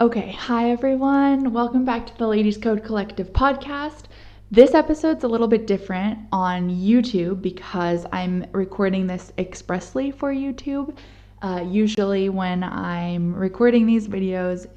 Okay, hi everyone. Welcome back to the Ladies Code Collective podcast. This episode's a little bit different on YouTube because I'm recording this expressly for YouTube. Usually when I'm recording these videos,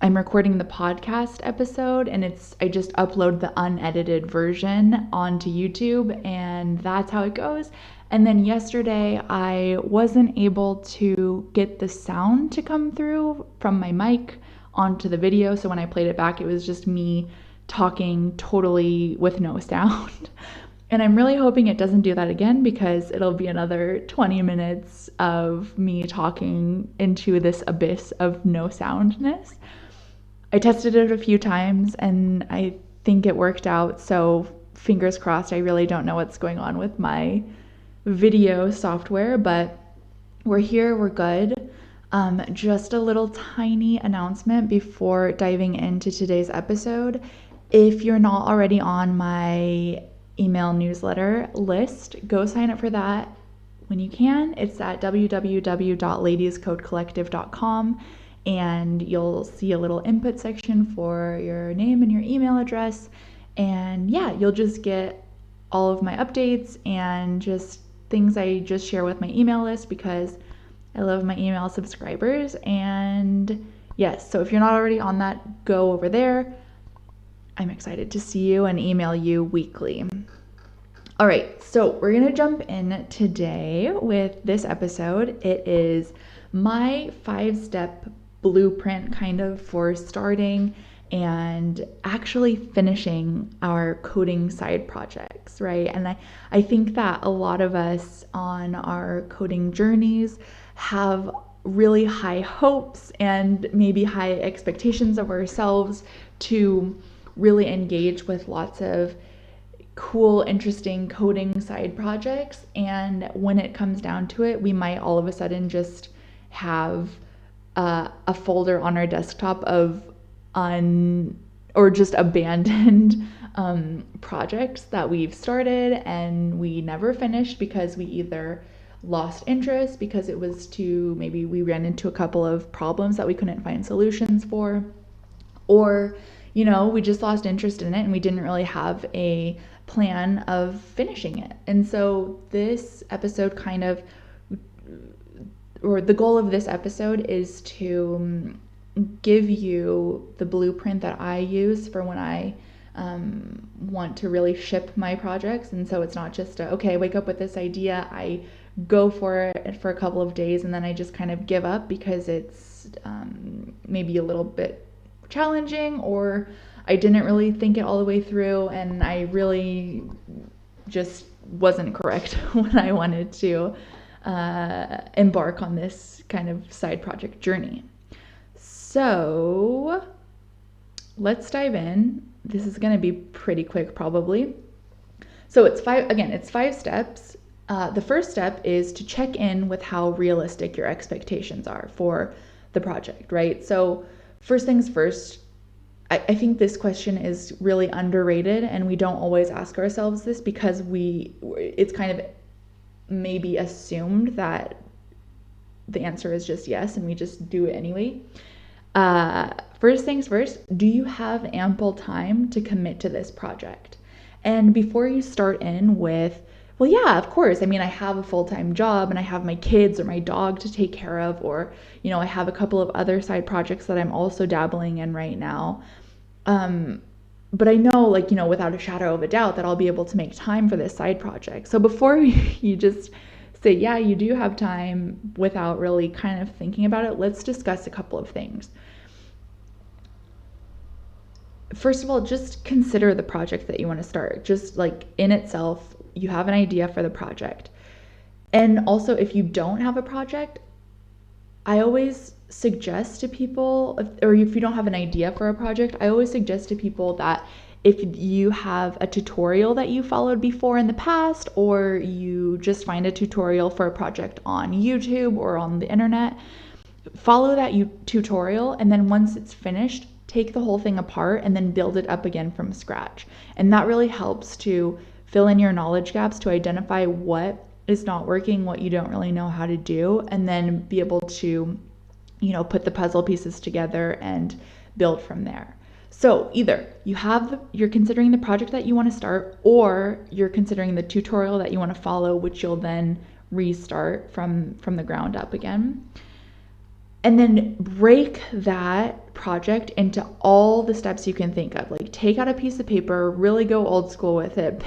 I'm recording the podcast episode and I just upload the unedited version onto YouTube and that's how it goes. And then yesterday I wasn't able to get the sound to come through from my mic onto the video. So when I played it back, it was just me talking totally with no sound. And I'm really hoping it doesn't do that again because it'll be another 20 minutes of me talking into this abyss of no soundness. I tested it a few times and I think it worked out. So fingers crossed. I really don't know what's going on with my video software, but we're here, we're good. Just a little tiny announcement before diving into today's episode. If you're not already on my email newsletter list, go sign up for that when you can. It's at www.ladiescodecollective.com and you'll see a little input section for your name and your email address. And yeah, you'll just get all of my updates and just things I just share with my email list because I love my email subscribers. And yes, so if you're not already on that, go over there. I'm excited to see you and email you weekly. All right, so we're going to jump in today with this episode. It is my 5-step blueprint kind of for starting and actually finishing our coding side projects, right? And I think that a lot of us on our coding journeys have really high hopes and maybe high expectations of ourselves to really engage with lots of cool, interesting coding side projects. And when it comes down to it, we might all of a sudden just have a folder on our desktop of or just abandoned projects that we've started and we never finished because we either lost interest because maybe we ran into a couple of problems that we couldn't find solutions for, or we just lost interest in it and we didn't really have a plan of finishing it. And so this episode the goal of this episode is to give you the blueprint that I use for when I want to really ship my projects. And so it's not just I wake up with this idea, I go for it for a couple of days, and then I just kind of give up because it's maybe a little bit challenging, or I didn't really think it all the way through, and I really just wasn't correct when I wanted to embark on this kind of side project journey. So let's dive in. This is going to be pretty quick probably. So it's 5 steps. The first step is to check in with how realistic your expectations are for the project, right? So first things first, I think this question is really underrated and we don't always ask ourselves this because it's kind of maybe assumed that the answer is just yes and we just do it anyway. First things first, do you have ample time to commit to this project? And before you start in with, well, yeah, of course. I mean, I have a full-time job and I have my kids or my dog to take care of, or, I have a couple of other side projects that I'm also dabbling in right now. But I know, without a shadow of a doubt that I'll be able to make time for this side project. So before you just say, yeah, you do have time without really kind of thinking about it, let's discuss a couple of things. First of all, just consider the project that you want to start. Just in itself, you have an idea for the project. And also, if you don't have a project, I always suggest to people, or if you don't have an idea for a project, I always suggest to people that if you have a tutorial that you followed before in the past, or you just find a tutorial for a project on YouTube or on the internet, follow that tutorial, and then once it's finished, take the whole thing apart and then build it up again from scratch. And that really helps to fill in your knowledge gaps, to identify what is not working, what you don't really know how to do, and then be able to put the puzzle pieces together and build from there. So either you're considering the project that you want to start, or you're considering the tutorial that you want to follow, which you'll then restart from the ground up again. And then break that project into all the steps you can think of. Like, take out a piece of paper, really go old school with it,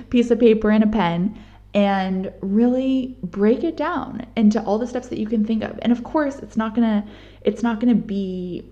piece of paper and a pen, and really break it down into all the steps that you can think of. And of course, it's not gonna be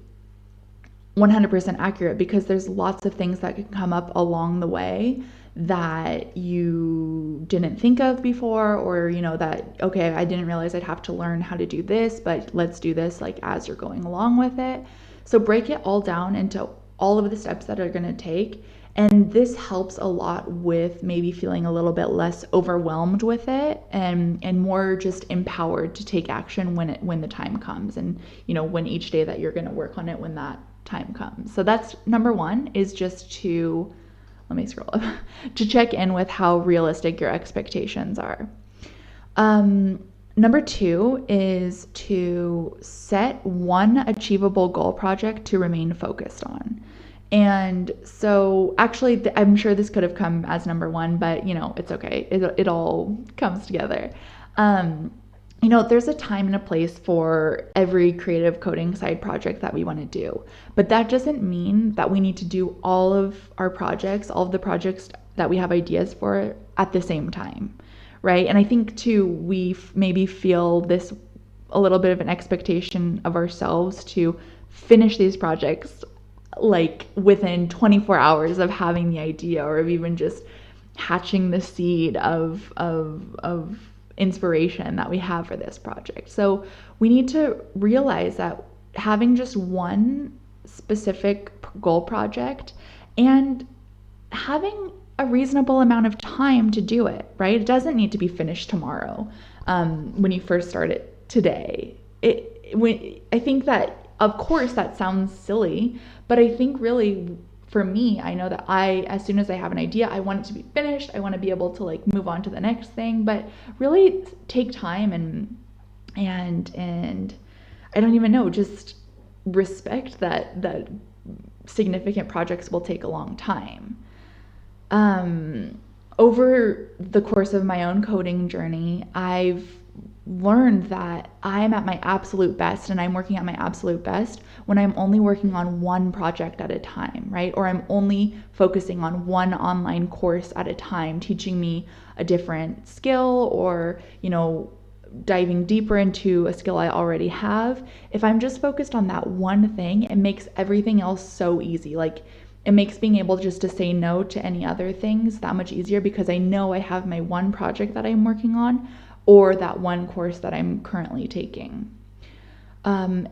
100% accurate, because there's lots of things that can come up along the way that you didn't think of before, or that, okay, I didn't realize I'd have to learn how to do this, but let's do this like as you're going along with it. So break it all down into all of the steps that are going to take, and this helps a lot with maybe feeling a little bit less overwhelmed with it, and more just empowered to take action when the time comes, and when each day that you're going to work on it, when that time comes. So that's number one, is just to, let me scroll up, to check in with how realistic your expectations are. Number two is to set one achievable goal project to remain focused on. And so actually, I'm sure this could have come as number one, but it's okay. It all comes together. There's a time and a place for every creative coding side project that we want to do, but that doesn't mean that we need to do all of the projects that we have ideas for at the same time, right? And I think too, we maybe feel this a little bit of an expectation of ourselves to finish these projects like within 24 hours of having the idea, or of even just hatching the seed of inspiration that we have for this project. So we need to realize that having just one specific goal project, and having a reasonable amount of time to do it, right? It doesn't need to be finished tomorrow. When you first start it today, I think that, of course, that sounds silly, but I think really, for me, I know that as soon as I have an idea, I want it to be finished. I want to be able to like move on to the next thing, but really take time and I don't even know, just respect that significant projects will take a long time. Over the course of my own coding journey, I've learned that I'm at my absolute best, and I'm working at my absolute best when I'm only working on one project at a time, right? Or I'm only focusing on one online course at a time, teaching me a different skill, or, diving deeper into a skill I already have. If I'm just focused on that one thing, it makes everything else so easy. Like, it makes being able just to say no to any other things that much easier, because I know I have my one project that I'm working on, or that one course that I'm currently taking. An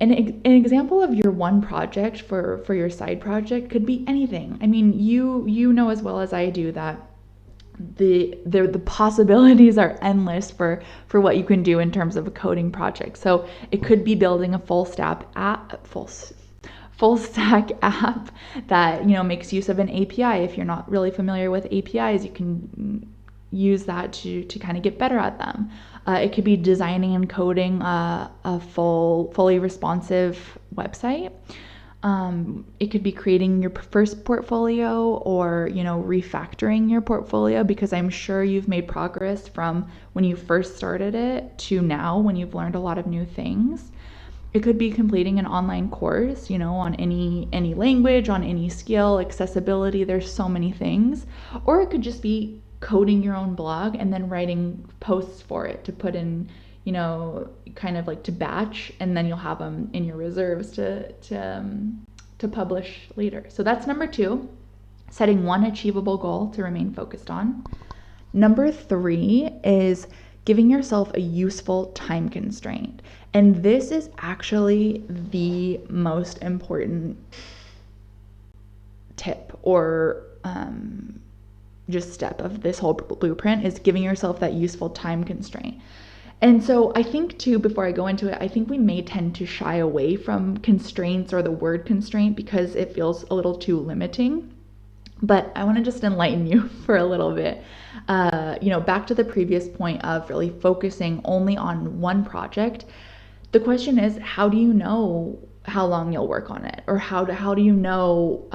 example of your one project for your side project could be anything. I mean, you know as well as I do that the possibilities are endless for what you can do in terms of a coding project. So it could be building a full stack app that makes use of an API. If you're not really familiar with APIs, you can use that to kind of get better at them. It could be designing and coding a fully responsive website. It could be creating your first portfolio, or refactoring your portfolio, because I'm sure you've made progress from when you first started it to now, when you've learned a lot of new things. It could be completing an online course, on any language, on any skill, accessibility. There's so many things. Or it could just be coding your own blog and then writing posts for it to put in, kind of like to batch, and then you'll have them in your reserves to publish later. So that's number two, setting one achievable goal to remain focused on. Number three is giving yourself a useful time constraint. And this is actually the most important tip, or just step of this whole blueprint, is giving yourself that useful time constraint. And so I think too, before I go into it, I think we may tend to shy away from constraints, or the word constraint, because it feels a little too limiting. But I want to just enlighten you for a little bit. Back to the previous point of really focusing only on one project. The question is, how do you know how long you'll work on it, or how do you know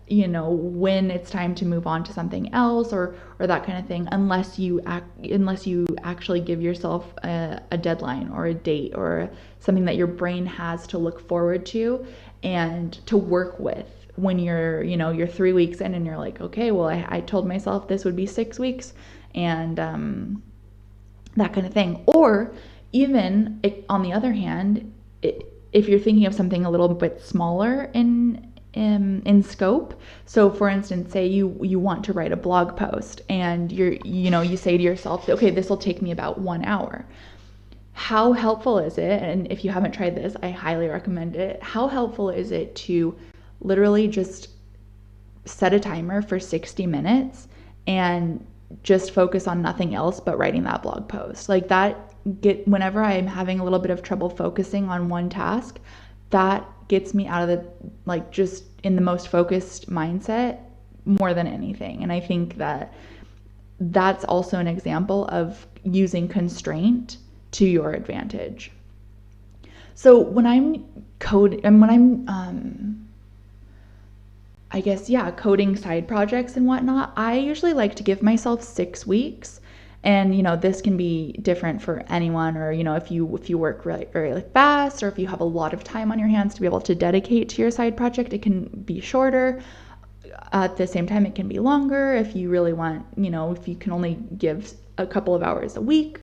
when it's time to move on to something else, or that kind of thing, unless you actually give yourself a deadline or a date or something that your brain has to look forward to and to work with when you're 3 weeks in and you're like, okay, well, I told myself this would be 6 weeks, and that kind of thing. Or even on the other hand, if you're thinking of something a little bit smaller in scope. So for instance, say you want to write a blog post, and you say to yourself, okay, this will take me about 1 hour. How helpful is it? And if you haven't tried this, I highly recommend it. How helpful is it to literally just set a timer for 60 minutes and just focus on nothing else but writing that blog post? Like whenever I'm having a little bit of trouble focusing on one task, that gets me out of just in the most focused mindset more than anything. And I think that that's also an example of using constraint to your advantage. So when I'm coding, and when I'm coding side projects and whatnot, I usually like to give myself 6 weeks. And this can be different for anyone, or if you work really, really fast, or if you have a lot of time on your hands to be able to dedicate to your side project, it can be shorter. At the same time, it can be longer if you really want, if you can only give a couple of hours a week.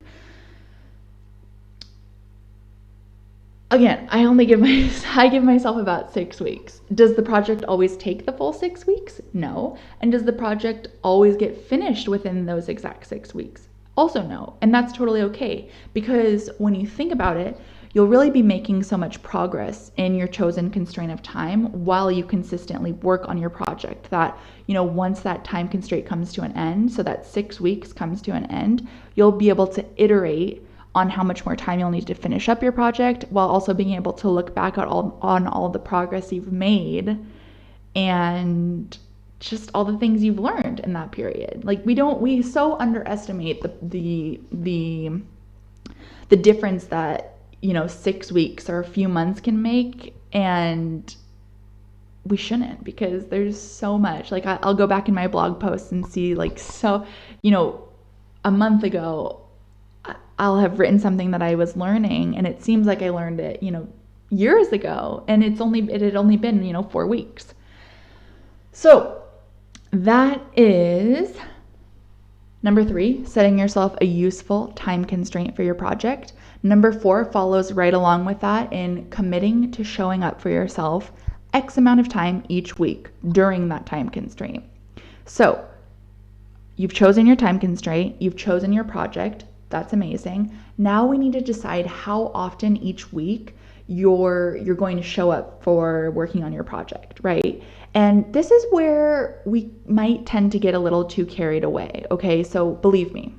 Again, I give myself about 6 weeks. Does the project always take the full 6 weeks? No. And does the project always get finished within those exact 6 weeks? Also no. And that's totally okay, because when you think about it, you'll really be making so much progress in your chosen constraint of time while you consistently work on your project that, once that time constraint comes to an end, so that 6 weeks comes to an end, you'll be able to iterate on how much more time you'll need to finish up your project, while also being able to look back at on all the progress you've made and just all the things you've learned in that period. Like we so underestimate the difference that 6 weeks or a few months can make, and we shouldn't, because there's so much. Like I'll go back in my blog posts and see a month ago I'll have written something that I was learning, and it seems like I learned it years ago, and it had only been 4 weeks. So that is number 3, setting yourself a useful time constraint for your project. Number 4 follows right along with that in committing to showing up for yourself X amount of time each week during that time constraint. So you've chosen your time constraint, you've chosen your project. That's amazing. Now we need to decide how often each week you're going to show up for working on your project, right? And this is where we might tend to get a little too carried away, okay? So believe me,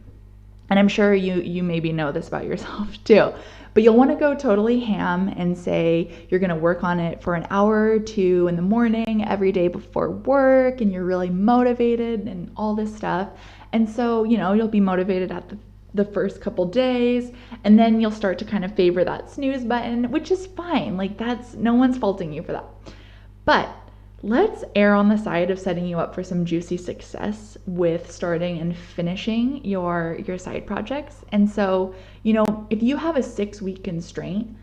and I'm sure you maybe know this about yourself too, but you'll want to go totally ham and say you're going to work on it for an hour or 2 in the morning every day before work, and you're really motivated and all this stuff. And so, you'll be motivated at the first couple days, and then you'll start to kind of favor that snooze button, which is fine. Like no one's faulting you for that. But let's err on the side of setting you up for some juicy success with starting and finishing your side projects. And so, if you have a 6-week constraint,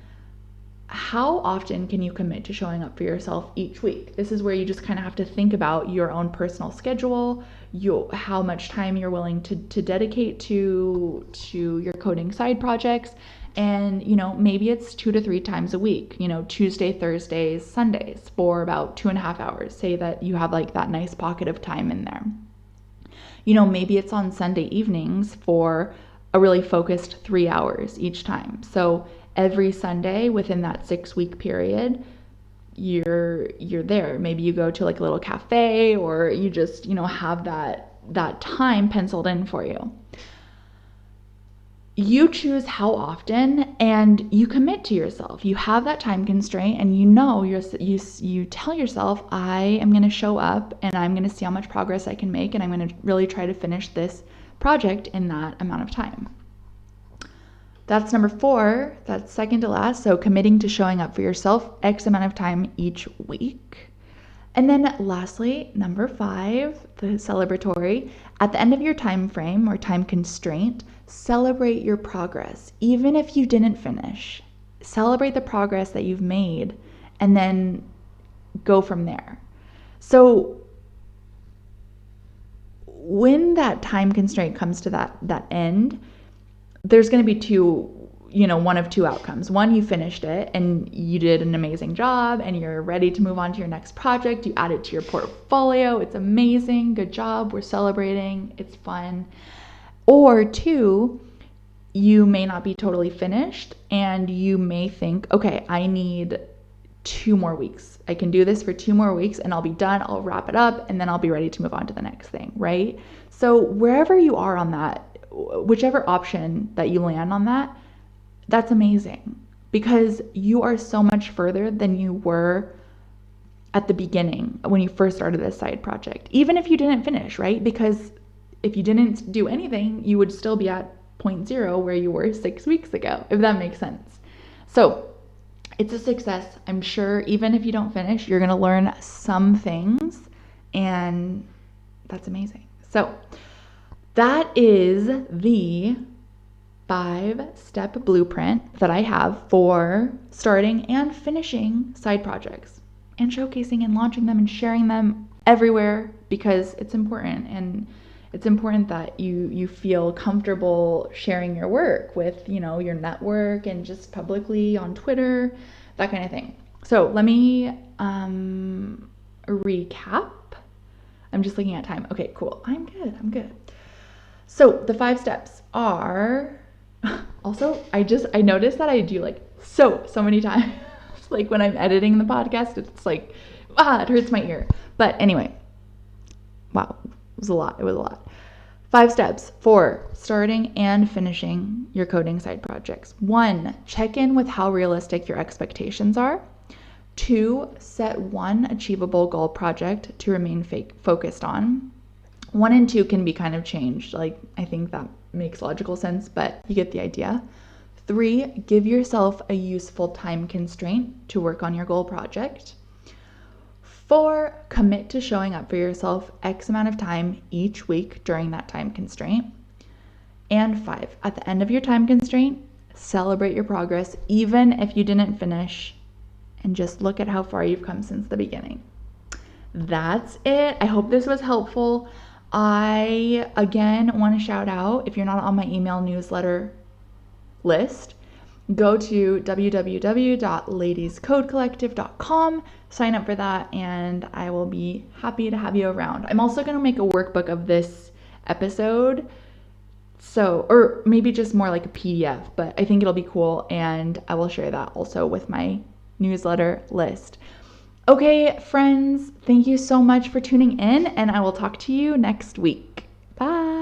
how often can you commit to showing up for yourself each week? This is where you just kind of have to think about your own personal schedule, how much time you're willing to dedicate to your coding side projects. And, maybe it's 2 to 3 times a week, Tuesday, Thursdays, Sundays for about 2.5 hours. Say that you have like that nice pocket of time in there. Maybe it's on Sunday evenings for a really focused 3 hours each time. So every Sunday within that 6-week period, you're there. Maybe you go to like a little cafe, or you just, have that time penciled in for you. You choose how often, and you commit to yourself. You have that time constraint, and you tell yourself, I am going to show up, and I'm going to see how much progress I can make, and I'm going to really try to finish this project in that amount of time. That's number 4. That's second to last. So committing to showing up for yourself X amount of time each week. And then lastly, number 5, the celebratory. At the end of your time frame or time constraint, celebrate your progress. Even if you didn't finish, celebrate the progress that you've made and then go from there. So when that time constraint comes to that end, there's going to be one of two outcomes. One, you finished it and you did an amazing job and you're ready to move on to your next project. You add it to your portfolio. It's amazing. Good job. We're celebrating. It's fun. Or 2, you may not be totally finished and you may think, okay, I need 2 more weeks. I can do this for 2 more weeks and I'll be done. I'll wrap it up and then I'll be ready to move on to the next thing, right? So wherever you are on that, whichever option that you land on that's amazing because you are so much further than you were at the beginning when you first started this side project. Even if you didn't finish, right? Because if you didn't do anything, you would still be at point 0 where you were 6 weeks ago, if that makes sense. So it's a success. I'm sure even if you don't finish, you're going to learn some things and that's amazing. So that is the 5-step blueprint that I have for starting and finishing side projects and showcasing and launching them and sharing them everywhere because it's important. And it's important that you feel comfortable sharing your work with, your network and just publicly on Twitter, that kind of thing. So let me recap. I'm just looking at time. Okay, cool. I'm good. So the 5 steps are also, I noticed that I do so many times. Like when I'm editing the podcast, it's like, it hurts my ear. But anyway, wow, it was a lot. 5 steps for starting and finishing your coding side projects. 1, check in with how realistic your expectations are. 2, set one achievable goal project to remain focused on. 1 and 2 can be kind of changed. I think that makes logical sense, but you get the idea. 3, give yourself a useful time constraint to work on your goal project. 4, commit to showing up for yourself X amount of time each week during that time constraint. And 5, at the end of your time constraint, celebrate your progress even if you didn't finish and just look at how far you've come since the beginning. That's it. I hope this was helpful. I, again, want to shout out, if you're not on my email newsletter list, go to www.ladiescodecollective.com, sign up for that, and I will be happy to have you around. I'm also going to make a workbook of this episode, or maybe just more like a PDF, but I think it'll be cool, and I will share that also with my newsletter list. Okay, friends, thank you so much for tuning in, and I will talk to you next week. Bye.